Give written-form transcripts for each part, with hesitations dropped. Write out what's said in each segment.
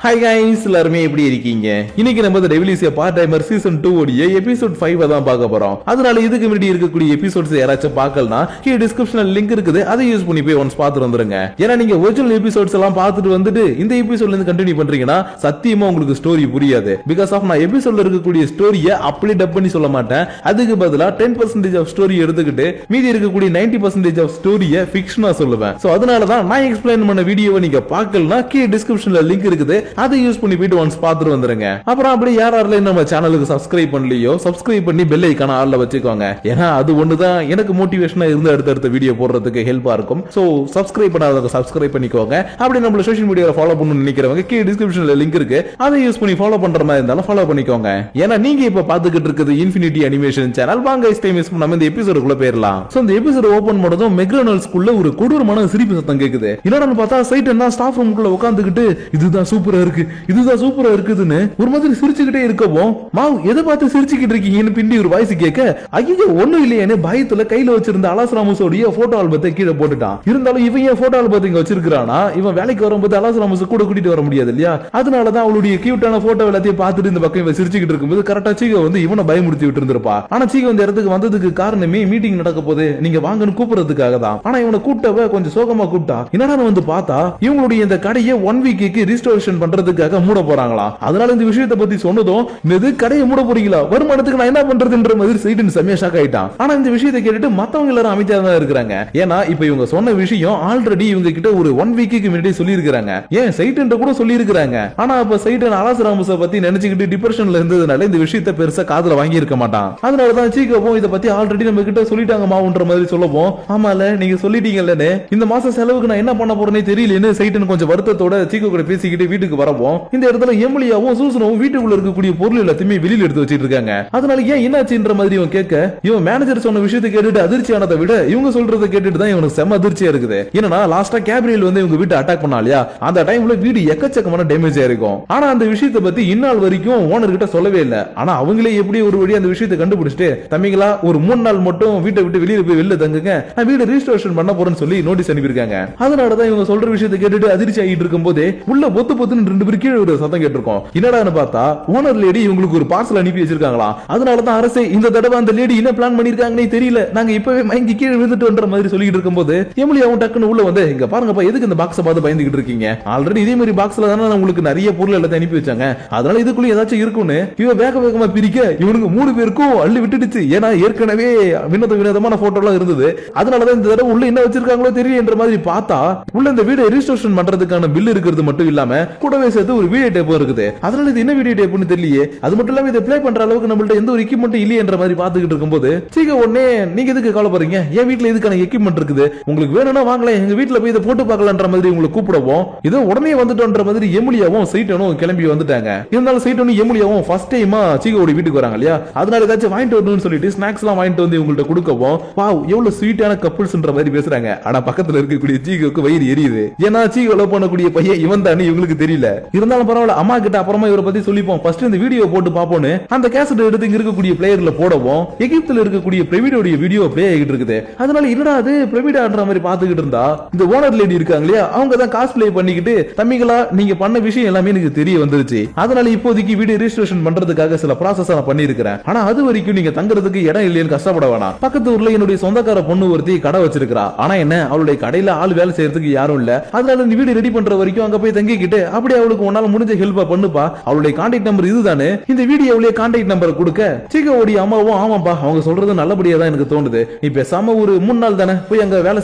Hi guys, எல்லாருமே எப்படி இருக்கீங்க? இன்னைக்கு நம்ம ரெவல்யூஷன் பார்ட் டைமர் சீசன் 2 உடைய எபிசோட் 5 தான் பார்க்க போறோம். அதனால இதுக்கு முன்னாடி இருக்கக்கூடிய எபிசோட்ஸ் யாராச்சும் பார்க்கலனா கீழ டிஸ்கிரிப்ஷன்ல லிங்க் இருக்குது, அதை யூஸ் பண்ணி போய் ஒன்ஸ் பார்த்துட்டு வந்துருங்க. ஏன்னா நீங்க ஒரிஜினல் எபிசோட்ஸ் எல்லாம் பார்த்துட்டு வந்துட்டு இந்த எபிசோட்ல இருந்து கண்டினியூ பண்றீங்கன்னா சத்தியமா உங்களுக்கு ஸ்டோரி புரியாது. பிகாஸ் ஆஃப் நான் எபிசோட்ல இருக்கக்கூடிய ஸ்டோரியை அப்படியே டப் பண்ணி சொல்ல மாட்டேன். அதுக்கு பதிலா 10% ஆஃப் ஸ்டோரி எடுத்துக்கிட்டு மீதி இருக்கக்கூடிய 90% ஆஃப் ஸ்டோரியை ஃபிக்ஷனா சொல்லுவேன். சோ அதனால தான் நான் எக்ஸ்பிளைன் பண்ண வீடியோவை நீங்க பார்க்கலனா கீழ டிஸ்கிரிப்ஷன்ல லிங்க் இருக்குது, அதை யூஸ் பண்ணி போய்ட்டு ஒன்ஸ் பார்த்துட்டு வந்துருங்க. அப்புறம் அப்படி யாரால நம்ம சேனலுக்கு சப்ஸ்கிரைப் பண்ணலையோ சப்ஸ்கிரைப் பண்ணி பெல் ஐகான ஆல்ல வச்சுக்கோங்க. ஏன்னா அது ஒண்ணுதான் எனக்கு மோட்டிவேஷனா இருந்து அடுத்த வீடியோ போடுறதுக்கு ஹெல்ப்பா இருக்கும். சோ சப்ஸ்கிரைப் பண்ணாதவங்க சப்ஸ்கிரைப் பண்ணிக்கோங்க. அப்படி நம்ம சோஷியல் மீடியால ஃபாலோ பண்ணணும்னு நினைக்கிறவங்க கீழ டிஸ்கிரிப்ஷன்ல லிங்க் இருக்கு, அதை யூஸ் பண்ணி ஃபாலோ பண்ற மாதிரி இருந்தாலும் ஃபாலோ பண்ணிக்கோங்க. ஏன்னா நீங்க இப்ப பாத்துக்கிட்டு இருக்குது இன்ஃபினிட்டி அனிமேஷன் சேனல். வாங்க நம்ம இந்த எபிசோடுக்குள்ள போயிரலாம். சோ இந்த எபிசோட் ஓபன் பண்ணதும் மெக்டொனால்ட்ஸ்க்குள்ள ஒரு கொடூரமான சிரிப்பு சத்தம் கேக்குது. என்னன்னு பார்த்தா சைட்டன் தான் ஸ்டாஃப் ரூம்க்குள்ள உட்கார்ந்துகிட்டு இதுதான் சூப்பரா இருக்கு, இதுதான் சூப்பரா இருக்குதுன்னு ஒரு மாதிரி சிரிச்சுக்கிட்டே இருக்கவும், மாவ் எதை பார்த்து சிரிச்சுக்கிட்டு இருக்கீங்கன்னு பிண்டி ஒரு வாய்ஸ் கேட்க, ஐயோ ஒண்ணும் இல்லையே பயத்துல கையில வச்சிருந்த அலாஸ்ராமுஸோடைய போட்டோ ஆல்பத்தை கீழே போட்டுட்டான். இருந்தாலும் இவன் ஏன் போட்டோ ஆல்பத்தை இங்க வச்சிருக்கானா? இவன் வேலைக்கு வரும்போது அலாஸ்ராமுஸ் கூட கூட்டிட்டு வர முடியாது இல்லையா? அதனாலதான் அவளுடைய கியூட்டான போட்டோ எல்லாத்தையும் பார்த்துட்டு இந்த பக்கம் இவன் சிரிச்சுக்கிட்டு இருக்கும்போது கரெக்டா சீகோ வந்து இவனை பயமுறுத்தி விட்டு இருந்திருப்பா. ஆனா சீகோ இந்த இடத்துக்கு வந்ததுக்கு காரணமே மீட்டிங் நடக்க போது நீங்க வாங்கன்னு கூப்பிடுறதுக்காக தான். ஆனா இவனை கூப்பிட்டவ கொஞ்சம் சோகமா கூப்பிட்டா. என்னடா வந்து பார்த்தா இவங்களுடைய இந்த கடையை 1 வீக்கு ரீஸ்டோரேஷன் பண்றதுக்காக மூட போறாங்களா? அதனால இந்த விஷயத்தை பத்தி சொன்னதும் இது கடையை மூட போறீங்களா, வருமானத்துக்கு நான் என்ன பண்றதுன்ற மாதிரி சைட்டன் செமையா ஷாக் ஆயிட்டான். ஆனா இந்த விஷயத்தை கேட்டுட்டு மத்தவங்க எல்லாரும் அமைதியா தான் இருக்காங்க. ஏன்னா இப்ப இவங்க சொன்ன விஷயம் ஆல்ரெடி இவங்க கிட்ட ஒரு 1 வீக்கு முன்னாடி சொல்லி இருக்காங்க. ஏன் சைட்டன் கூட சொல்லி இருக்காங்க. ஆனா அப்ப சைட்டன் அலாஸ்ராமுஸை பத்தி நினைச்சுக்கிட்டு டிப்ரெஷன்ல இருந்ததுனால இந்த விஷயத்தை பெருசா காதுல வாங்கி இருக்க மாட்டான். அதனாலதான் சீக்கோவும் இதை பத்தி ஆல்ரெடி நம்ம கிட்ட சொல்லிட்டாங்க மாவுன்ற மாதிரி சொல்லவும், ஆமால நீங்க சொல்லிட்டீங்கல்ல இந்த மாசம் செலவுக்கு நான் என்ன பண்ண போறேனே தெரியலன்னு சைட்டன் கொஞ்சம் வருத்தத்தோட சீக்கோ கூட பேசிக்கிட்டு வீட்டுக்கு வரவும், இந்த இடத்துல எமிலியாவும் சூசனும் வீட்டுக்குள்ள இருக்கக்கூடிய பொருள் எல்லாத்தையுமே வெளியில எடுத்து வச்சிட்டு இருக்காங்க. அதனால ஏன் என்னாச்சுன்ற மாதிரி இவன் கேட்க, இவன் மேனேஜர் சொன்ன விஷயத்தை கேட்டுட்டு அதிர்ச்சியானதை விட இவங்க சொல்றதை கேட்டுட்டு தான் இவனுக்கு செம அதிர்ச்சியா இருக்குது. ஏன்னா லாஸ்டா கேப்ரியல் வந்து இவங்க வீட்டை அட்டாக் பண்ணாலியா, அந்த டைம்ல வீடு எக்கச்சக்கமான டேமேஜ் ஆயிருக்கும். ஆனா அந்த விஷயத்தை பத்தி இந்நாள் வரைக்கும் ஓனர் கிட்ட சொல்லவே இல்லை. ஆனா அவங்களே எப்படி ஒரு வழி அந்த விஷயத்தை கண்டுபிடிச்சிட்டு, தம்பிங்களா ஒரு 3 நாள் மட்டும் வீட்டை விட்டு வெளியில போய் வெளில தங்குங்க, நான் வீடு ரீஸ்டோரேஷன் பண்ண போறேன்னு சொல்லி நோட்டீஸ் அனுப்பியிருக்காங்க. அதனாலதான் இவங்க சொல்ற விஷயத்தை கேட்டுட்டு அதிர்ச்சி ஆகிட்டு இருக்கும் போதே உள்ள பொத்து பொத்துன்னு 2 பேர் கீழே ஒரு சத்தம் கேட்டிருக்கோம். என்னடான்னு பார்த்தா ஓனர் லேடி இவங்களுக்கு ஒரு பார்சல் அனுப்பி வச்சிருக்காங்களா. அதனாலதான் அரசே இந்த தடவை அந்த லேடி என்ன பிளான் பண்ணிருக்காங்கன்னு தெரியல, நாங்க இப்பவே மயங்கி கீழே விழுந்துட்டோன்ற மாதிரி சொல்லிட்டு இருக்கும்போது எமிலியாவும் டக்குன்னு உள்ள வந்து, இங்க பாருங்கப்பா எதுக்கு இந்த பாக்ஸை பார்த்து பயந்துகிட்டு இருக்கீங்க, ஆல்ரெடி இதே மாதிரி பாக்ஸ்ல தானே உங்களுக்கு நிறைய பொருள் எல்லாத்தையும் அனுப்பி வச்சாங்க, அதனால இதுக்குள்ள ஏதாச்சும் இருக்கும்னு இவன் வேக வேகமா பிரிக்க இவனுக்கு 3 பேருக்கும் அள்ளி விட்டுடுச்சு. ஏன்னா ஏற்கனவே வினோதமான போட்டோ எல்லாம் இருந்தது. அதனாலதான் இந்த தடவை உள்ள என்ன வச்சிருக்காங்களோ தெரியல மாதிரி பார்த்தா உள்ள இந்த வீடு ரெஜிஸ்ட்ரேஷன் பண்றதுக்கான பில் இருக்கிறது மட்டும் இல்லாம கூடவே சேர்த்து ஒரு வீடியோ டேப் இருக்குது. அதனால இது என்ன வீடியோ டேப்னு தெரியலையே, அது மட்டும் இல்லாம இதை ப்ளே பண்ற அளவுக்கு நம்மள்ட்ட எந்த ஒரு எக்யூப்மெண்ட் இல்லையன்ற மாதிரி பாத்துக்கிட்டு இருக்கும்போது சீக்கிரம் உடனே நீங்க எதுக்கு கவலைப்படுறீங்க, என் வீட்டுல இதுக்கான எக்யூப்மெண்ட் இருக்குது, உங்களுக்கு வேணும்னா வாங்கலாம், எங்க வீட்டுல போய் இதை போட்டு பார்க்கலான்ற மாதிரி உங்களை கூப்பிடவும் இதோ உடனே வந்துட்டோன்ற மாதிரி எமிலியாவும் சைட்டனும் கிளம்பி வந்துட்டாங்க. இருந்தாலும் சைட்டனும் எமிலியாவும் ஃபர்ஸ்ட் டைமா சீகோட வீட்டுக்கு வராங்க இல்லையா, அதனால ஏதாச்சும் வாங்கிட்டு வரணும்னு சொல்லிட்டு ஸ்நாக்ஸ் எல்லாம் வாங்கிட்டு வந்து இவங்கள்ட்ட கொடுக்கவும், வாவ் எவ்வளவு ஸ்வீட்டான கப்புள்ஸ்ன்ற மாதிரி பேசுறாங்க. ஆனா பக்கத்துல இருக்கக்கூடிய சீகோக்கு வயிறு எரியுது. ஏன்னா சீகோ லவ் பண்ணக்கூடிய பையன் இவன் தானே இவங்களுக்கு தெரியல. இருந்தாலும் பரவாயில்ல, அம்மா கிட்ட அப்புறமா இவரை பத்தி சொல்லிப்போம், ஃபர்ஸ்ட் இந்த வீடியோ போட்டு பாப்போம்னு அந்த கேசட் எடுத்து இங்க இருக்கக்கூடிய பிளேயர்ல போடவும் எகிப்துல இருக்கக்கூடிய பிரமிடோட வீடியோ ப்ளே ஆகிட்டு இருக்குது. அதனால என்னடா அது பிரமிடான்ற மாதிரி பாத்துக்கிட்டு இருந்தா இந்த ஓனர் லேடி இருக்காங்க இல்லையா, அவங்க தான் காஸ்ப்ளே பண்ணிக்கிட்டு, தம்பிகளா நீங்க பண்ண விஷயம் எல்லாமே எனக்கு தெரிய வந்துருச்சு, அதனால இப்போதைக்கு வீடியோ ரெஜிஸ்ட்ரேஷன் பண்றதுக்காக சில ப்ராசஸ் நான் பண்ணிருக்கிறேன், ஆனா அது வரைக்கும் நீங்க தங்குறதுக்கு இடம் இல்லைன்னு கஷ்டப்பட வேணாம். பக்கத்து ஊர்ல என்னுடைய சொந்தக்கார பொண்ணு ஒருத்தி கடை வச்சிருக்கா. ஆனா என்ன அவளுடைய கடையில ஆள் வேலை செய்யறதுக்கு யாரும் இல்ல. அதனால இந்த வீடியோ ரெடி பண்ற வரைக்கும் அங்க போய் தங்கிக்கிட்டு அப்படியே அவளுக்கு உன்னால முடிஞ்ச ஹெல்ப் பண்ணுப்பா, அவளுடைய கான்டாக்ட் நம்பர் இதுதானே, இந்த வீடியோவுடைய கான்டாக்ட் நம்பர் கொடுக்க சீகோவுடைய அம்மாவும் ஆமாப்பா அவங்க சொல்றது நல்லபடியா தான் எனக்கு தோணுது, நீ பேசாம ஒரு 3 நாள் தானே போய் அங்க வேலை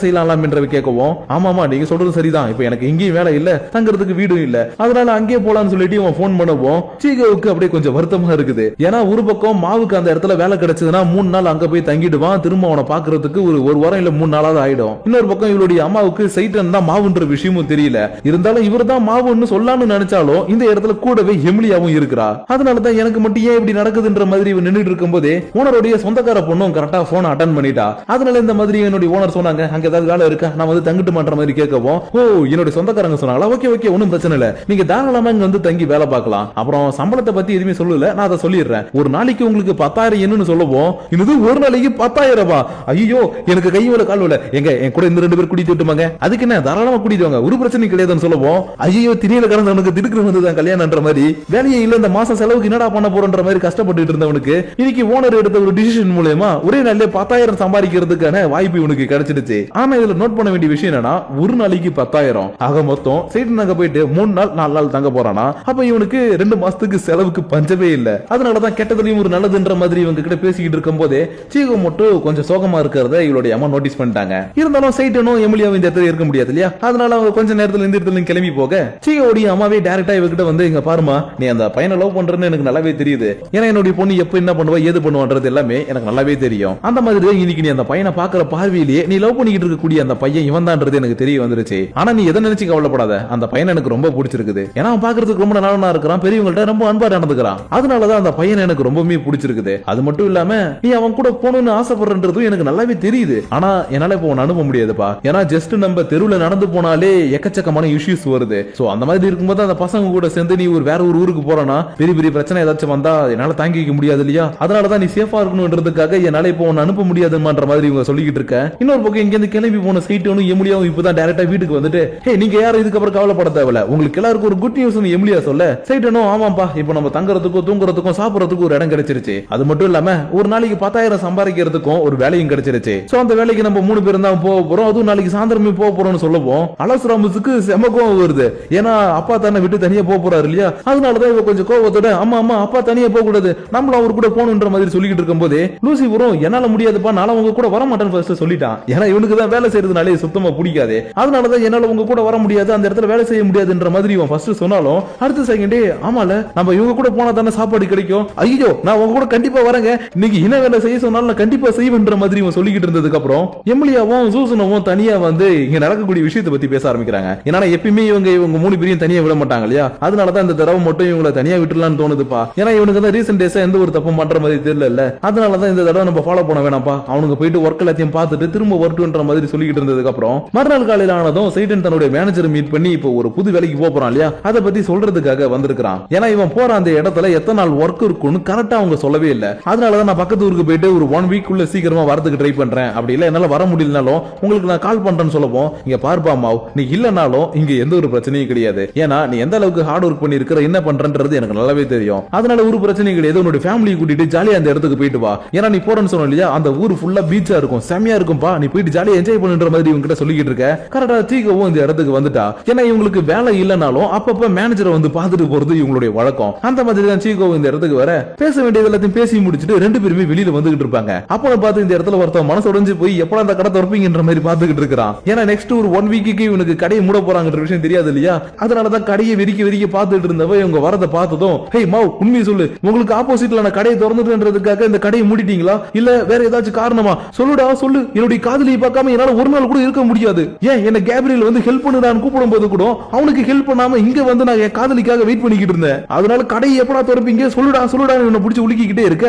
செய்யலாம் என்ற கேட்கவும், ஆமாமா நீங்க சொல்றது சரிதான், இப்ப எனக்கு இங்கேயும் வேலை இல்ல தங்குறதுக்கு வீடும் இல்ல, அதனால அங்கே போலான்னு சொல்லிட்டு அவன் போன் பண்ணவும் சீகோவுக்கு அப்படியே கொஞ்சம் வருத்தமா இருக்குது. ஏன்னா ஒரு பக்கம் மாவுக்கு அந்த இடத்துல வேலை கிடைச்சதுன்னா 3 நாள் அங்க போய் தங்கிடுவான், திரும்ப அவனை பாக்குறதுக்கு ஒரு வாரம் இல்ல 3 நாளாவது ஆயிடும். இன்னொரு பக்கம் இவளுடைய அம்மாவுக்கு சைட்டன் தான் மாவுன்ற விஷயமும் தெரியல. இருந்தாலும் இவர் தான் மாவுன்னு சொல்லலாம்னு நினைச்சாலும் இந்த இடத்துல கூடவே எமிலியாவும் இருக்கிறா. அதனாலதான் எனக்கு மட்டும் ஏன் இப்படி நடக்குதுன்ற மாதிரி இவன் நின்னுட்டு இருக்கும் போதே ஓனருடைய சொந்தக்கார பொண்ணும் கரெக்டா போன் அட்டன் பண்ணிட்டா. அதனால இந்த மாதிரி என்னுடைய ஓனர் சொன்னாங்க, அங்க ஏதாவது வேலை இருக்கா, நான் வந்து தங்கிட்டு மாட்ட மாதிரி கேட்கவும், ஓ என்னுடைய சொந்தக்காரங்க சொன்னாங்களா, ஓகே ஓகே ஒன்னும் பிரச்சனை இல்ல, நீங்க தாராளமா இங்க வந்து தங்கி வேலை பார்க்கலாம். அப்புறம் சம்பளத்தை பத்தி எதுவுமே சொல்லல, நான் அதை சொல்லிடுறேன், ஒரு நாளைக்கு உங்களுக்கு 10,000 என்னன்னு சொல்லவும், இது ஒரு நாளைக்கு 10,000 ரூபாய், ஐயோ எனக்கு கை மேல கால் விட, எங்க என் கூட இந்த 2 பேர் கூட்டிட்டு விட்டுமாங்க, அதுக்கு என்ன தாராளமா கூட்டிட்டு வாங்க ஒரு பிரச்சனை கிடையாதுன்னு சொல்லவும், ஐயோ திணியில கடந்த இருந்தவனுக்கு திடுக்கு வந்துதான் கல்யாணம்ன்ற மாதிரி வேலையை இல்ல இந்த மாசம் செலவுக்கு என்னடா பண்ண போறன்ற மாதிரி கஷ்டப்பட்டு இருந்தவனுக்கு இன்னைக்கு ஓனர் எடுத்த ஒரு டிசிஷன் மூலமா ஒரே நாள்ல 10,000 சம்பாதிக்கிறதுக்கான வாய்ப்பு இவனுக்கு கிடைச்சிடுச்சு. ஆனா இதுல நோட் பண்ண வேண்டிய விஷயம் என்னன்னா ஒரு நாளைக்கு 10,000 ஆக மொத்தம் சைடன் அங்க போயிட்டு 3 நாள் 4 நாள் தங்க போறானா. அப்ப இவனுக்கு 2 மாசத்துக்கு செலவுக்கு பஞ்சமே இல்ல. அதனாலதான் கெட்டதுலயும் ஒரு நல்லதுன்ற மாதிரி இவங்க கிட்ட பேசிக்கிட்டு இருக்கும் போதே சீகோ மட்டும் கொஞ்சம் சோகமா இருக்கிறத இவளுடைய அம்மா நோட்டீஸ் பண்ணிட்டாங்க. இருந்தாலும் சைட்டனும் எமிலியாவும் இந்த இடத்துல இருக்க முடியாது இல்லையா, அதனால அவங்க கொஞ்ச நேரத்துல இந்த இடத்துல கிளம்பி போக சீகோடைய அம்மாவே டைரக்டா இவகிட்ட வந்து இங்க பாருமா, நீ அந்த பையனை லவ் பண்றன்னு எனக்கு நல்லாவே தெரியுது. ஏன்னா என்னுடைய பொண்ணு எப்ப என்ன பண்ணுவா ஏது பண்ணுவான்றது எல்லாமே எனக்கு நல்லாவே தெரியும். அந்த மாதிரி இன்னைக்கு நீ அந்த பையனை பாக்குற பார்வையிலேயே நீ லவ் பண்ணிக்கிட்டு இருக்கக்கூடிய அந்த பையன் இவன் தான்றது எனக்கு தெரிய வந்துருச்சு. ஆனா நீ எதை நினைச்சு கவலைப்படாத, அந்த பையன் எனக்கு ரொம்ப பிடிச்சிருக்குது. ஏன்னா அவன் பாக்குறதுக்கு ரொம்ப நல்லவனா இருக்கிறான், பெரியவங்கள்ட்ட ரொம்ப அன்பா நடந்துக்கிறான். அதனாலதான் அந்த பையன் எனக்கு ரொம்பவே பிடிச்சிருக்குது. அது மட்டும் இல்லாம நீ அவன் கூட போகணும்னு ஆசைப்படுறதும் எனக்கு நல்லாவே தெரியுது. ஆனா என்னால இப்போ அனுப்ப முடியாதுப்பா. ஏன்னா ஜஸ்ட் நம்ம தெருவுல நடந்து போனாலே எக்கச்சக்கமான இஷ்யூஸ் வருது. சோ அந்த மாதிரி இருக்கும்போது அந்த பசங்க கூட சேர்ந்து நீ வேற ஒரு ஊருக்கு போறனா பெரிய பெரிய பிரச்சனை ஏதாச்சும் வந்தா என்னால தாங்கிக்க முடியாது இல்லையா. அதனாலதான் நீ சேஃபா இருக்கணும்ன்றதுக்காக என்னால இப்போ அனுப்ப முடியாதுன்ற மாதிரி இவங்க சொல்லிக்கிட்டு இருக்க. இன்னொரு பக்கம் இங்க இருந்து கிளம்பி போன சைட்டனும் எமிலியாவும் இப்பதான் டைரக்டா வீட்டுக்கு வந்துட்டு ஹே நீங்க யாரும் இதுக்கப்புறம் கவலைப்பட தேவையில்ல, உங்களுக்கு எல்லாருக்கும் ஒரு குட் நியூஸ் எமிலியா சொல்ல சைட்டனும் ஆமாப்பா இப்போ நம்ம தங்குறதுக்கும் தூங்குறதுக்கும் சாப்பிடறதுக்கும் ஒரு இடம் கிடைச்சிருச்சு. அது மட்டும் இல்லாம ஒரு நாளைக்கு 10,000 சம்பாதிக்கிறதுக்கும் ஒரு வேலையும் கிடைச்சிருச்சு. சோ அந்த வேலைக்கு நம்ம 3 பேரும் தான் போக போறோம். அதுவும் நாளைக்கு சாயந்தரமே போக போறோம்னு சொல்லவும் அலசுராமுக்கு செம கோவம் வருது. ஏன்னா அப்பா தானே விட்டு தனியா போக போறாரு இல்லையா, அதனாலதான் இவ கொஞ்சம் கோவத்தோட அம்மா அம்மா அப்பா தனியா போக கூடாது நம்மளும் அவர் கூட போகணுன்ற மாதிரி சொல்லிக்கிட்டு இருக்கும் போதே லூசிபுரம் என்னால முடியாதுப்பா நாளை உங்க கூட வர மாட்டேன்னு ஃபர்ஸ்ட் சொல்லிட்டான். ஏன்னா இவனுக்கு தான் வேலை செய்யறதுனாலே சுத்தமா பிடிக்காது. அதனாலதான் என்னால உங்க கூட வர முடியாது, அந்த இடத்துல வேலை செய்ய முடியாதுன்ற மாதிரி இவன் ஃபர்ஸ்ட் சொன்னாலும் அடுத்த செகண்டே ஆமால நம்ம இவங்க கூட போனா தானே சாப்பாடு கிடைக்கும், ஐயோ நான் உங்க கூட கண்டிப்பா வரேங்க, இன்னைக்கு என்ன வேலை செய்ய சொன்னாலும் நான் கண்டிப்பா செய்வேன்ற மாதிரி இவன் சொல்லிக்கிட்டு இருந்ததுக்கு அப்புறம் எமிலியாவும் சூசனவும் தனியா வந்து இங்க நடக்கக்கூடிய விஷயத்தை பத்தி பேச ஆரம்பிக்கிறாங்க. ஏன்னா எப்பயுமே இவங்க 3 பேரையும் தனியா விட மாட்டாங்க இல்லையா, அதனாலதான் இந்த தடவை மட்டும் இவங்களை தனியா விட்டுலான்னு தோணுதுப்பா. ஏன்னா இவனுக்கு தான் ரீசெண்ட் டேஸா எந்த ஒரு தப்பு பண்ற மாதிரி தெரியல, அதனாலதான் இந்த தடவை நம்ம ஃபாலோ பண்ண வேணாம்ப்பா, அவனுக்கு போயிட்டு ஒர்க் எல்லாத்தையும் பார்த்துட்டு திரும்ப வரட்டுன்ற மாதிரி சொல்லிக்கிட்டு இருந்ததுக்கு அப்புறம் மறுநாள் காலையில ஆனதும் சைடன் தன்னுடைய மேனேஜர் மீட் பண்ணி இப்போ ஒரு புது வேலைக்கு போறான் இல்லையா, அதை பத்தி சொல்றதுக்காக வந்திருக்கான். ஏன்னா இவன் போற அந்த இடத்துல எத்தனை நாள் ஒர்க் இருக்குன்னு கரெக்டா அவங்க சொல்லவே இல்ல. அதனாலதான் நான் பக்கத்து ஊருக்கு போயிட்டு ஒரு 1 வீக் உள்ள சீக்கிரமா வரதுக்கு ட்ரை பண்றேன், அப்படி இல்ல என்னால வர முடியலனாலும் உங்களுக்கு நான் கால் பண்றேன்னு சொல்லவும் இங்க பார்ப்பா அம்மா நீ இல்லனாலும் இங்க எந்த ஒரு பிரச்சனையும் கிடையாது. ஏன்னா நீ எந்த அளவுக்கு ஹார்ட் ஒர்க் பண்ணி இருக்கிற என்ன பண்றன்றது எனக்கு நல்லாவே தெரியும். அதனால ஒரு பிரச்சனையும் கிடையாது, உன்னோட ஃபேமிலியை கூட்டிட்டு ஜாலியா அந்த இடத்துக்கு போயிட்டு வா. ஏன்னா நீ போறன்னு சொன்ன இல்லையா, அந்த ஊர் ஃபுல்லா பீச்சா இருக்கும், செமையா இருக்கும்பா, நீ போயிட்டு ஜாலியா என்ஜாய் பண்ணுன்ற மாதிரி இவங்க கிட்ட சொல்லிக்கிட்டு இருக்க. கரெக்டா சீகவும் இந்த இடத்துக்கு வந்துட்டா. ஏன்னா இவங்களுக்கு வேலை இல்லனாலும் அப்பப்ப மேனேஜரை வந்து பார்த்துட்டு போறது இவங்களுடைய வழக்கம். அந்த மாதிரி தான் சீகோ இந்த இடத்துக்கு வர பேச வேண்டியது எல்லாத்தையும் பேசி முடிச்சுட்டு 2 பேருமே வெளியில வந்துகிட்டு இருப்பாங்க. அப்ப பார்த்து இந்த இடத்துல ஒருத்தன் மனசு உடைஞ்சு போய் எப்படா அந்த கடை திறப்பீங்கன்ற மாதிரி பார்த்துக்கிட்டு இருக்கான். ஏன்னா நெக்ஸ்ட் ஒரு 1 வீக்கு இவனுக்கு கடையை மூட போறாங்கன்ற விஷயம் தெரியாது இல்லையா, அதனாலதான் கடையை வெறிக்க பார்த்துட்டு இருந்தவ இவங்க வரத பார்த்ததும் ஹே மாவ் உண்மையை சொல்லு, உங்களுக்கு ஆப்போசிட்ல நான் கடையை திறந்துட்டேன்றதுக்காக இந்த கடையை மூடிட்டீங்களா இல்ல வேற ஏதாச்சும் காரணமா சொல்லுடா சொல்லு, என்னுடைய காதலியை பார்க்காம என்னால ஒரு நாள் கூட இருக்க முடியாது. ஏன் என்ன கேப்ரியல் வந்து ஹெல்ப் பண்ணு நான் கூப்பிடும் போது கூட அவனுக்கு ஹெல்ப் பண்ணாம இங்க வந்து நான் என் காதலிக்காக வெயிட் பண்ணிக்கிட்டு இருந்தேன். அதனால கடையை எப்படா திறப்பீங்க சொல்லுடா சொல்லுடா என்ன பிடிச்சி உலுக்கிக்கிட்டே இருக்க.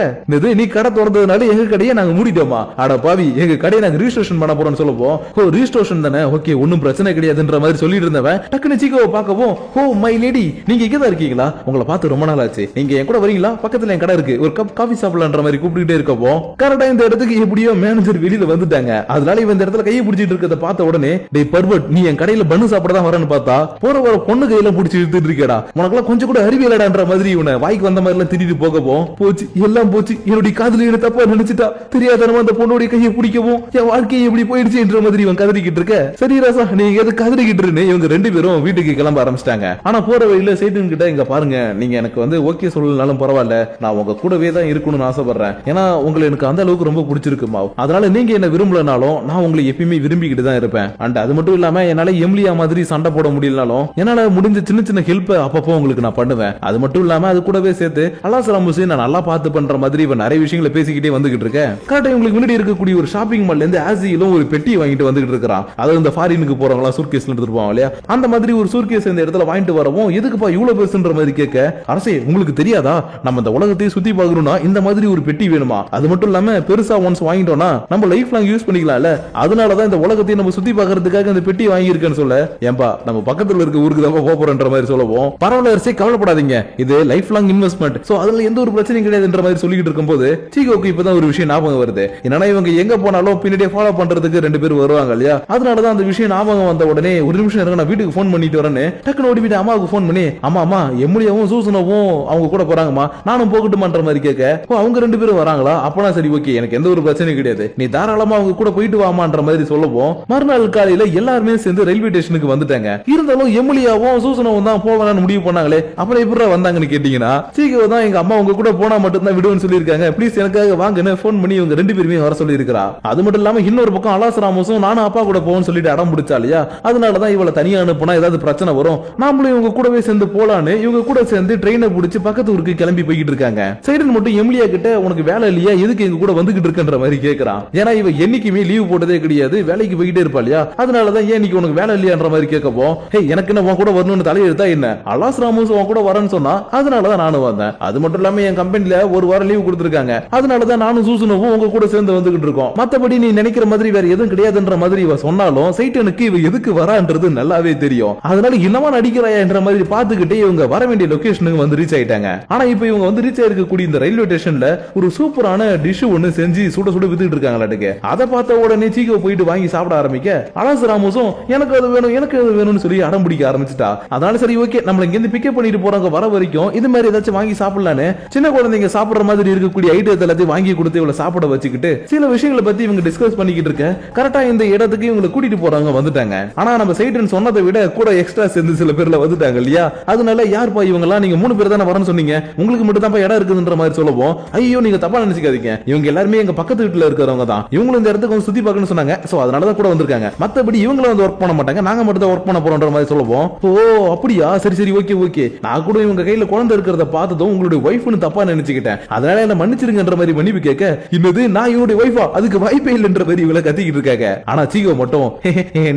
நீ கடை திறந்ததுனால எங்க கடையை நாங்க மூடிட்டோமா, அட பாவி எங்க கடையை நாங்க ரீஸ்டோரேஷன் பண்ண போறோம்னு சொல்லப்போம். ஓ ரீஸ்டோரேஷன் தானே ஓகே ஒன்னும் பிரச்சனை கிடையாதுன்ற மாதிரி சொல்லிட்டு இருந்தவன் டக்குனு சீக்கோவை பார்க்கவும் ஓ மை லேடி நீங்க இங்க தான் இருக்கீங்களா, உங்களை பார்த்து ரொம்ப நாள் ஆச்சு, நீங்க என் கூட வரீங்களா, பக்கத்துல என் கடை இருக்கு, ஒரு கப் காஃபி சாப்பிடலான்ற மாதிரி கூப்பிட்டுட்டே இருக்கப்போ கரெக்டா இந்த இடத்துக்கு எப்படியோ மேனேஜர் வெளியில வந்துட்டாங்க. அதனால இவன் இந்த இடத்துல கையை பிடிச்சிட்டு இருக்கிறத பார்த்த உடனே டேய் பர்வட் நீ என் கடையில பண்ணு சாப்பிட தான் வரேன்னு பார்த்தா போற வர பொண்ணு கையில பிடிச்சி இழுத்துட்டு இருக்கடா, உனக்கெல்லாம் கொஞ்சம் கூட அறிவியலடான்ற மாதிரி இவனை வாய்க்கு வந்த மாதிரி எல்லாம் திட்டிட்டு போகவும் போச்சு எல்லாம் போச்சு, என்னுடைய காதலியோட தப்பா நினைச்சிட்டா, தெரியாதனமா அந்த பொண்ணோட கையை பிடிக்கவும் என் வாழ்க்கையை எப்படி போயிடுச்சு என்ற மாதிரி இவன் கதறிக்கிட்டு இருக்க. சரி ராசா நீங்க எது கதறிக்கிட்டு இருந்து இவங்க 2 பேரும் வீட்டுக்கு கிளம்ப ஆரம்பிச்சிட்டாங்க. ஆனா போற வழியில சைடன் கிட்ட இங்க பாருங்க நீங்க எனக்கு வந்து ஓகே சொல்லலனாலும் பரவாயில்ல, நான் உங்க கூடவே தான் இருக்கணும்னு ஆசைப்படுறேன், ஏன்னா உங்களை எனக்கு அந்த அளவுக்கு ரொம்ப பிடிச்சிருக்கு மாவ், அதனால நீங்க என்ன விரும்பலனாலும் நான் உங்களை எப்பயுமே விரும்பிக்கிட்டு தான் இருப்பேன். அண்ட் அது மட்டும் இல்லாம என்னால எம்லியா மாதிரி சண்டை போட முடியலனாலும் என்னால முடிஞ்ச சின்ன ஹெல்ப் அப்பப்போ உங்களுக்கு நான் பண்ணுவேன். அது மட்டும் இல்லாம அது கூடவே சேர்த்து அல்லாசலாமுசி நான் நல்லா பார்த்து பண்ற மாதிரி இவன் நிறைய விஷயங்களை பேசிக்கிட்டே வந்துகிட்டு இருக்கேன். கரெக்டா உங்களுக்கு முன்னாடி இருக்கக்கூடிய ஒரு ஷாப்பிங் மால்ல இருந்து ஆசியிலும் ஒரு பெட்டி வாங்கிட்டு வந்துகிட்டு இருக்கான். அதாவது இந்த ஃபாரினுக்கு போறவங்க சூட்கேஸ்ல எடுத்துட்டு போவாங்க இல்லையா, அந்த மாதிரி ஒரு சூட்கேஸ் இந்த இடத்துல வாங்கிட்டு வரவும் எதுக்குப்பா இவ்வளவு பெருசுன்ற மாதிரி கேட்க அரசே உங்களுக்கு தெரியாதா நம்ம இந்த உலகத்தையே சுத்தி பார்க்கணும்னா இந்த மாதிரி ஒரு பெட்டி வேணுமா, அது மட்டும் இல்லாம பெருசா ஒன்ஸ் வாங்கிட்டோம்னா நம்ம லைஃப் லாங் யூஸ் பண்ணிக்கலாம்ல, அதனாலதான் இந்த உலகத்தையும் நம்ம சுத்தி பார்க்கறதுக்காக இந்த பெட்டி வாங்கி இருக்கேன்னு சொல்ல ஏன்பா நம்ம பக்கத்துல இருக்க ஊருக்கு தான் போறன்ற மாதிரி சொல்லவும் பரவாயில்ல அரசே கவலைப்படாதீங்க இது லைஃப் லாங் இன்வெஸ்ட்மெண்ட், சோ அதுல எந்த ஒரு பிரச்சனையும் கிடையாதுன்ற மாதிரி சொல்லிட்டு இருக்கும்போது சீகோக்கு இப்பதான் ஒரு விஷயம் ஞாபகம் வருது. என்னன்னா இவங்க எங்க போனாலும் பின்னாடியே ஃபாலோ பண்றதுக்கு 2 பேர் வருவாங்க இல்லையா, அதனாலதான் அந்த விஷயம் ஞாபகம் வந்த உடனே ஒரு நிமிஷம் இருங்க நான் வீட்டுக்கு போன் பண்ணிட்டு வரேன்னு டக்குனு டக்குனு ஓடி போயிட்டு அம்மாவுக்கு போன் பண்ணி அம்மா எம்லியாவும் சூசனவும் அவங்க கூட போறாங்கம்மா, நானும் போகட்டுமான்ற மாதிரி கேட்க, அவங்க 2 பேரும் வராங்களா, அப்பனா சரி ஓகே, எனக்கு எந்த ஒரு பிரச்சனையும் கிடையாது, நீ தாராளமா அவங்க கூட போயிட்டு வாமான்ற மாதிரி சொல்லவும் மறுநாள் காலையில எல்லாருமே சேர்ந்து ரயில்வே ஸ்டேஷனுக்கு வந்துட்டாங்க. இருந்தாலும் எம்லியாவும் சூசனவும் தான் போவான்னு முடிவு பண்ணாங்களே, அப்புறம் எப்படி வந்தாங்கன்னு கேட்டீங்கன்னா சீக்கிரம் தான் எங்க அம்மா உங்க கூட போனா மட்டும் தான் விடுவேன்னு சொல்லியிருக்காங்க, ப்ளீஸ் எனக்காக வாங்கன்னு போன் பண்ணி இவங்க 2 பேருமே வர சொல்லி இருக்கா. அது மட்டும் இல்லாம இன்னொரு பக்கம் அலாஸ் ராமோஸும் நானும் அப்பா கூட போவோம்னு சொல்லிட்டு அடம் பிடிச்சா இல்லையா, அதனாலதான் இவளை தனியா அனுப்புனா ஏதாவது பிரச்சனை வரும், நாமளும் இவங்க கூடவே சேர்ந்து போலான்னு இவங்க கூட சேர்ந்து ட்ரெயினை பிடிச்சு பக்கத்து ஊருக்கு கிளம்பி போய்கிட்டு இருக்காங்க. சைடன் மட்டும் எம்லியா கிட்ட உனக்கு வேலை இல்லையா, எதுக்கு எங்க கூட வந்துகிட்டு இருக்குன்ற மாதிரி கேக்குறான். ஏன்னா இவ என்னைக்குமே லீவ் போட்டதே கிடையாது, வேலைக்கு போய்கிட்டே இருப்பா இல்லையா, அதனாலதான் ஏன் இன்னைக்கு உனக்கு வேலை இல்லையான்ற மாதிரி கேட்கப்போ, ஹே எனக்கு என்ன உன் கூட வரணும்னு தலையெழுத்தா என்ன, அலாஸ் ராமோஸ் உன் கூட வரேன்னு சொன்னா அதனாலதான் நானும் வந்தேன். அது மட்டும் இல்லாம என் கம்பெனில ஒரு வாரம் லீவ் கொடுத்திருக்காங்க, அதனாலதான் நானும் சூசனவும் உங்க கூட சேர்ந்து வந்துகிட்டு இருக்கோம், மத்தபடி நீ நினைக்கிற மாதிரி வேற எதுவும் கிடையாதுன்ற மாதிரி இவ சொன்னாலும் சைட்டனுக்கு இவ எதுக்கு வரான்றது நல்லாவே தெரியும். அதனால என்னமா நடிக்கிறாயா என்ற மாதிரி பாத்துக்கிட்டே இவங்க வர வேண்டிய லொகேஷனுக்கு வந்து ரீச் ஆயிட்டாங்க. ஆனா இப்ப இவங்க வந்து ரீச் ஆயிருக்கக்கூடிய இந்த ரயில்வே ஸ்டேஷன்ல ஒரு சூப்பரான டிஷ் ஒன்னு செஞ்சு சுட சுட வித்துட்டு இருக்காங்களாட்டுக்கு. அதை பார்த்த உடனே சீக்கிர போயிட்டு வாங்கி சாப்பிட ஆரம்பிக்க அலாஸ் ராமோஸும் எனக்கு அது வேணும் எனக்கு அது வேணும்னு சொல்லி அடம் பிடிக்க ஆரம்பிச்சுட்டா. அதனால சரி ஓகே, நம்மள இங்க இருந்து பிக்கப் பண்ணிட்டு போறாங்க வர வரைக்கும் இது மாதிரி ஏதாச்சும் வாங்கி சாப்பிடலான்னு சின்ன குழந்தைங்க சாப்பிடுற மாதிரி இருக்கக்கூடிய ஐட்டத்தை எல்லாத்தையும் வாங்கி கொடுத்து இவளை சாப்பிட வச்சுக்கிட்டு சில விஷயங்களை பத்தி இவங்க டிஸ்கஸ் பண்ணிக்கிட்டு இருக்க கரெக்டா இந்த இடத்துக்கு இவங்களை கூட்டிட்டு போறாங்க வந்துட்டாங்க. ஆனா நம்ம சைடன் சொன்னதை விட கூட எக்ஸ்ட்ரா சேர்ந்து சில பேர்ல வந்துட்டாங்க இல்லையா, அதனால யார்ப்பா இவங்க எல்லாம், நீங்க 3 பேர் தானே வரணும்னு சொன்னீங்க, உங்களுக்கு மட்டும் தான் இடம் இருக்குதுன்ற மாதிரி சொல்லவும் ஐயோ நீங்க தப்பா நினைச்சுக்காதீங்க, இவங்க எல்லாருமே எங்க பக்கத்து வீட்டுல இருக்கிறவங்க தான், இவங்களும் இந்த இடத்துக்கு வந்து சுத்தி பார்க்கணும்னு சொன்னாங்க, சோ அதனாலதான் கூட வந்திருக்காங்க, மத்தபடி இவங்களும் வந்து ஒர்க் பண்ண மாட்டாங்க, நாங்க மட்டும் தான் ஒர்க் பண்ண போறோம்ன்ற மாதிரி சொல்லவும் ஓ அப்படியா சரி சரி ஓகே ஓகே, நான் கூட இவங்க கையில குழந்தை இருக்கிறத பார்த்ததும் உங்களுடைய ஒய்ஃப்னு தப்பா நினைச்சுக்கிட்டேன், அதனால என்ன மன்னிச்சிருங்கன்ற மாதிரி மன்னிப்பு கேட்க, இன்னது நான் இவனுடைய ஒய்ஃபா, அதுக்கு வாய்ப்பே இல்லைன்ற மாதிரி இவளை கத்திக்கிட்டு இருக்காங்க. ஆனா சீகோ மட்டும்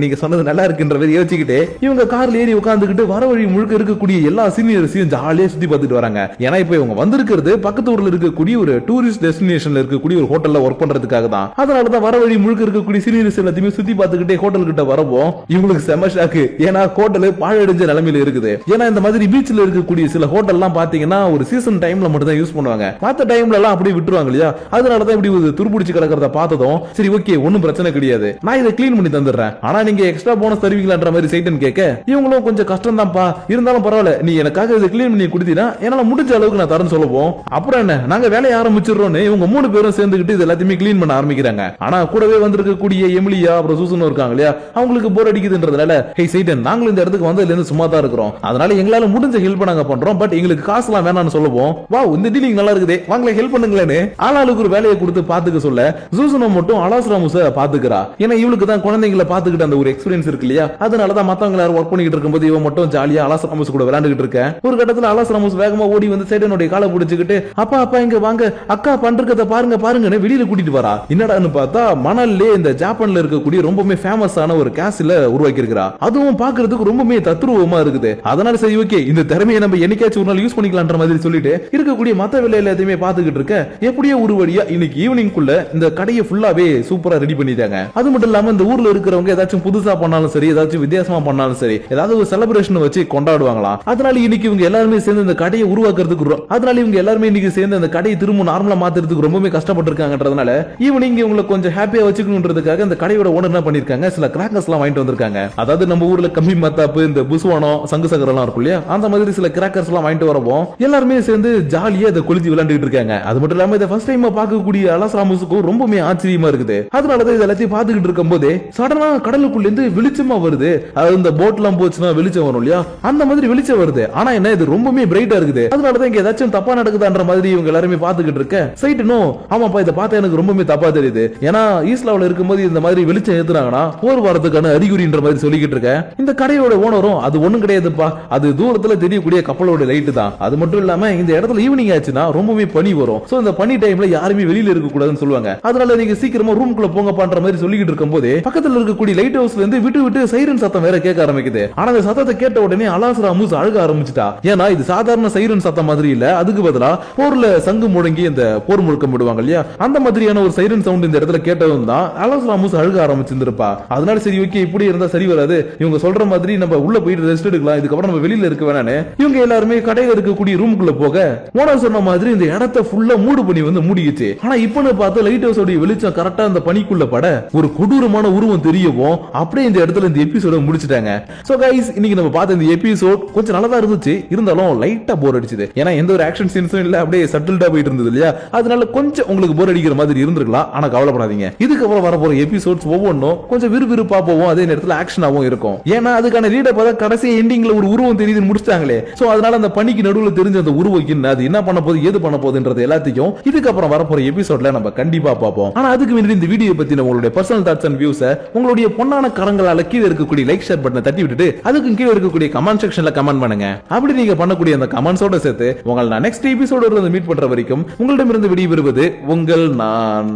நீங்க சொன்னது நல்லா இருக்குன்ற மாதிரி யோசிச்சுக்கிட்டு இவங்க கார்ல ஏறி உட்காந்துக்கிட்டு வர வழி முழுக்க இருக்கக்கூடிய எல்லா சீனியர்ஸையும் ஜாலியா சுத்தி பார்த்துட்டு வராங்க. ஏன்னா இப்ப இவங்க வந்திருக்கிறது பக்கத்து ஊர்ல இருக்கக்கூடிய ஒரு டூரிஸ்ட் டெஸ்டினேஷன்ல இருக்கக்கூடிய ஒரு ஹோட்டல்ல ஒர்க் பண்றதுக்காக தான். அதனாலதான் வர வழி முழுக்க இருக்கக்கூடிய சீனியர்ஸ் எல்லாத்தையுமே சுத்தி பார்த்துக்கிட்டே ஹோட்டல் கிட்ட வரவும் இவங்களுக்கு செம ஷாக்கு. ஏன்னா ஹோட்டல் பாழடைஞ்ச நிலைமையில இருக்குது. ஏன்னா இந்த மாதிரி பீச்ல இருக்கக்கூடிய சில ஹோட்டல் எல்லாம் பாத்தீங்கன்னா ஒரு சீசன் டைம்ல மட்டும் தான் யூஸ் பண்ணுவாங்க, மத்த டைம்ல எல்லாம் அப்படியே விட்டுருவாங்க இல்லையா, அதனாலதான் இப்படி ஒரு துருபிடிச்சு கிடக்கிறத பார்த்ததும் சரி ஓகே ஒன்னும் பிரச்சனை கிடையாது, நான் இதை கிளீன் பண்ணி தந்துடுறேன், ஆனா நீங்க எக்ஸ்ட்ரா போனஸ் தருவீங்களான்ற மாதிரி சைட்டன் கேட்க இவங்களும் கொஞ்சம் கஷ்டம் தான்ப்பா, இருந்தாலும் பரவாயில்ல நீ எனக்காக இதை கிளீன் பண்ணி கொடுத்தீனா என்னால முடிஞ்ச அளவுக்கு நான் தரேன்னு சொல்லுவோம். அப்புறம் என்ன நாங்க வேலையை ஆரம்பிச்சிடறோம்னு இவங்க 3 பேரும் சேர்ந்துக்கிட்டு இது எல்லாத்தையுமே கிளீன் பண்ண ஆரம்பிக்கிறாங்க. ஆனா கூடவே வந்திருக்கக்கூடிய எமிலியா அப்புறம் சூசனும் இருக்காங்க இல்லையா, அவங்களுக்கு போர் அடிக்குதுன்றதுனால ஹே சைட்டன் நாங்களும் இந்த இடத்துக்கு வந்ததுல இருந்து சும்மா தான் இருக்கிறோம், அதனால எங்களால முடிஞ்ச ஹெல்ப் நாங்க பண்றோம், பட் எங்களுக்கு காசுலாம் வேணாம்னு சொல்லுவோம். வா இந்த டீலிங் நல்லா இருக்குது, வாங்களே ஹெல்ப் பண்ணுங்களேன்னு ஆளாளுக்கு ஒரு வேலையை கொடுத்து பாத்துக்க சொல்ல சூசனும் மட்டும் அலாஸ் ராமோஸ பாத்துக்கிறா. ஏன்னா இவளுக்கு தான் குழந்தைங்களை பாத்துக்கிட்டு அந்த ஒரு எக்ஸ்பீரியன்ஸ் இருக்கு இல்லையா, அதனாலதான் மத்தவங்க எல்லாரும் ஒர்க் பண்ணிட்டு இருக்கும்போது இவன் மட்டும் ஜாலியா அலாஸ் ராமோஸ் கூட விளையாண்டுகிட்டு இருக்க. ஒரு கட்டத்துல அலாஸ் ராமோஸ் வேகமா ஓடி வந்து சைடனுடைய காலை பிடிச்சுக்கிட்டு அப்பா அப்பா இங்க வாங்க அக்கா பண்றத பாருங்க பாருங்கன்னு வெளியில கூட்டிட்டு வரா. என்னடான்னு பார்த்தா மணல்லே இந்த ஜப்பான்ல இருக்கக்கூடிய ரொம்பவே ஃபேமஸான ஒரு கேஸ்ல உருவாக்கி இருக்கிறா. அதுவும் பாக்குறதுக்கு ரொம்பவே தத்ரூபமா இருக்குது. அதனால சரி ஓகே இந்த திறமையை நம்ம என்னைக்காச்சும் ஒரு நாள் யூஸ் பண்ணிக்கலாம்ன்ற மாதிரி சொல்லிட்டு இருக்கக்கூடிய மத்த வேலை எல்லாத்தையுமே பாத்துக்கிட்டு இருக்க எப்படியோ ஒரு வழியா இன்னைக்கு ஈவினிங்குள்ள இந்த கடையை ஃபுல்லாவே சூப்பரா ரெடி பண்ணிட்டாங்க. அது மட்டும் இல்லாம இந்த ஊர்ல இருக்கிறவங்க ஏதாச்சும் புதுசா பண்ணாலும் சரி ஏதாச்சும் வித்தியாசமா பண்ணாலும் சரி ஏதாவது ஒரு செலிப்ரேஷன் வச்சு கொண்டாடுவாங்களாம். அதனால இன்னைக்கு இவங்க எல்லாருமே சேர்ந்து இந்த கடையை உருவாக்குறதுக்கு அதனால இவங்க எல்லாருமே இன்னைக்கு சேர்ந்து அந்த கடையை திரும்ப நார்மலா மாத்துறதுக்கு ரொம்பவே கஷ்டப்பட்டிருக்காங்கன்றதுனால ஈவினிங் இவங்களை கொஞ்சம் ஹாப்பியா வச்சுக்கணுன்றதுக்காக இந்த கடையோட ஓனர் என்ன பண்ணிருக்காங்க சில கிராக்கர்ஸ் எல்லாம் வாங்கிட்டு வந்திருக்காங்க. அதாவது நம்ம ஊர்ல கம்மி மத்தாப்பு இந்த புசுவானம் சங்கு சக்கரம் எல்லாம் இருக்கும் இல்லையா, அந்த மாதிரி சில கிராக்கர்ஸ் எல்லாம் வாங்கிட்டு வரவும் எல்லாருமே சேர்ந்து ஜாலியா இதை கொளுத்தி விளையாண்டுட்டு இருக்காங்க. அது மட்டும் இல்லாம இதை ஃபர்ஸ்ட் டைம் பார்க்கக்கூடிய அலாஸ் ராமோஸுக்கும் ரொம்பவே ஆச்சரியமா இருக்குது. அதனாலதான் இது எல்லாத்தையும் பார்த்துக்கிட்டு இருக்கும் போதே சடனா கடலுக்குள்ள இருந்து வெளிச்சமா வருது. அது இந்த போட் எல்லாம் போச்சுன்னா வெளிச்சம் வரும் இல்லையா, அந்த மாதிரி வெளிச்சம் வருது. ஆனா என்ன இது ரொம்பவே பிரைட்டா இருக்குது. அதனாலதான் இங்க ஏதாச்சும் தப்பா நடக்குதான்ற மாதிரி இவங்க எல்லாருமே பாத்துக்கிட்டு இருக்க சைட்டனும் ஆமாப்பா இதை பார்த்தா எனக்கு ரொம்பவே தப்பா தெரியுது. ஏன்னா ஈஸ்லாவுல இருக்கும்போது இந்த மாதிரி வெளிச்சம் ஏத்துறாங்கன்னா போர் வரதுக்கான அறிகுறின்ற மாதிரி சொல்லிக்கிட்டு இருக்க. இந்த கடையோட ஓனரும் அது ஒண்ணும் கிடையாதுப்பா, அது தூரத்துல தெரியக்கூடிய கப்பலோட லைட் தான். அது மட்டும் இல்லாம இந்த இடத்துல ஈவினிங் ஆச்சுன்னா ரொம்பவே பனி வரும். சோ இந்த பனி டைம்ல யாருமே வெளியில இருக்க கூடாதுன்னு சொல்லுவாங்க. அதனால நீங்க சீக்கிரமா ரூம்குள்ள போங்க பண்ற மாதிரி சொல்லிக்கிட்டு இருக்கும் போது பக்கத்துல இருக்கக்கூடிய லைட் ஹவுஸ்ல இருந்து விட்டு விட்டு சைரன் சத்தம் வேற கேட்க ஆரம்பிக்குது. ஆனா அந்த சத்தத்தை கேட்ட உடனே அலாஸ் ராமோஸ் அழுக ஆரம்பிச்சிட்டா. ஏன்னா இது சாதாரண சைரன் சத்தம் மாதிரி இல்ல, அதுக்கு பதிலா போர்ல சங்கு முழங்கி இந்த போர் முழக்கம் விடுவாங்க இல்லையா, அந்த மாதிரியான ஒரு சைரன் சவுண்ட் இந்த இடத்துல கேட்டதும் தான் அலாஸ் ராமோஸ் அழுக ஆரம்பிச்சிருப்பா. அதனால சரி ஓகே இப்படி இருந்தா சரி வராது, இவங்க சொல்ற மாதிரி நம்ம உள்ள போயிட்டு ரெஸ்ட் எடுக்கலாம், இதுக்கப்புறம் நம்ம வெளியில இருக்க வேணானே இவங்க எல்லாருமே கடையில இருக்கக்கூடிய ரூமுக்குள்ள போக ஓனர் சொன்ன மாதிரி இந்த இடத்தை ஃபுல்லா மூடு பண்ணி வந்து மூடிக்கிச்சு. ஆனா இப்பன்னு பார்த்து லைட் ஹவுஸ் வெளிச்சம் கரெக்டா அந்த பனிக்குள்ள பட ஒரு கொடூரமான உருவம் தெரியவும் அப்படியே இந்த இடத்துல இந்த எபிசோட முடிச்சிட்டாங்க. சோ கைஸ் இன்னைக்கு இன்னைக்கு நம்ம பார்த்த இந்த எபிசோட் கொஞ்சம் நல்லா தான் இருந்துச்சு, இருந்தாலும் லைட்டா போர் அடிச்சுது. ஏன்னா எந்த ஒரு ஆக்ஷன் சீன்ஸும் இல்ல, அப்படியே சட்டில்டா போயிட்டு இருந்தது இல்லையா, அதனால கொஞ்சம் உங்களுக்கு போர் அடிக்கிற மாதிரி இருந்திருக்கலாம். ஆனா கவலைப்படாதீங்க, இதுக்கப்புறம் வரப்போற எபிசோட்ஸ் ஒவ்வொன்றும் கொஞ்சம் விறுவிறுப்பா போவோம், அதே நேரத்தில் ஆக்ஷனாவும் இருக்கும். ஏன்னா அதுக்கான லீட பார்த்தா கடைசி எண்டிங்ல ஒரு உருவம் தெரியுதுன்னு முடிச்சிட்டாங்களே. சோ அதனால அந்த பணிக்கு நடுவில் தெரிஞ்ச அந்த உருவம் அது என்ன பண்ண போகுது, ஏது பண்ண போகுதுன்றது எல்லாத்தையும் இதுக்கப்புறம் வரப்போற எபிசோட்ல நம்ம கண்டிப்பா பார்ப்போம். ஆனா அதுக்கு முன்னாடி இந்த வீடியோ பத்தி உங்களுடைய பர்சனல் தாட்ஸ் அண்ட் வியூஸ் உங்களுடைய பொன்னான கரங்களால கீழே இருக்கக்கூடிய லைக் ஷேர் பட்டனை தட்டி விட்டுட்டு அதுக்கு கீழே இருக்கக்கூடிய கமெண்ட் செக்ஷன்ல கமெண்ட் பண்ணுங்க. அப்படி நீங்க பண்ணக்கூடிய அந்த கமெண்ட்ஸோட சேர்த்து உங்களை நான் நெக்ஸ்ட் எபிசோட மீட் பண்ற வரைக்கும் உங்களிடமிருந்து விடைபெறுவது உங்கள் நான்.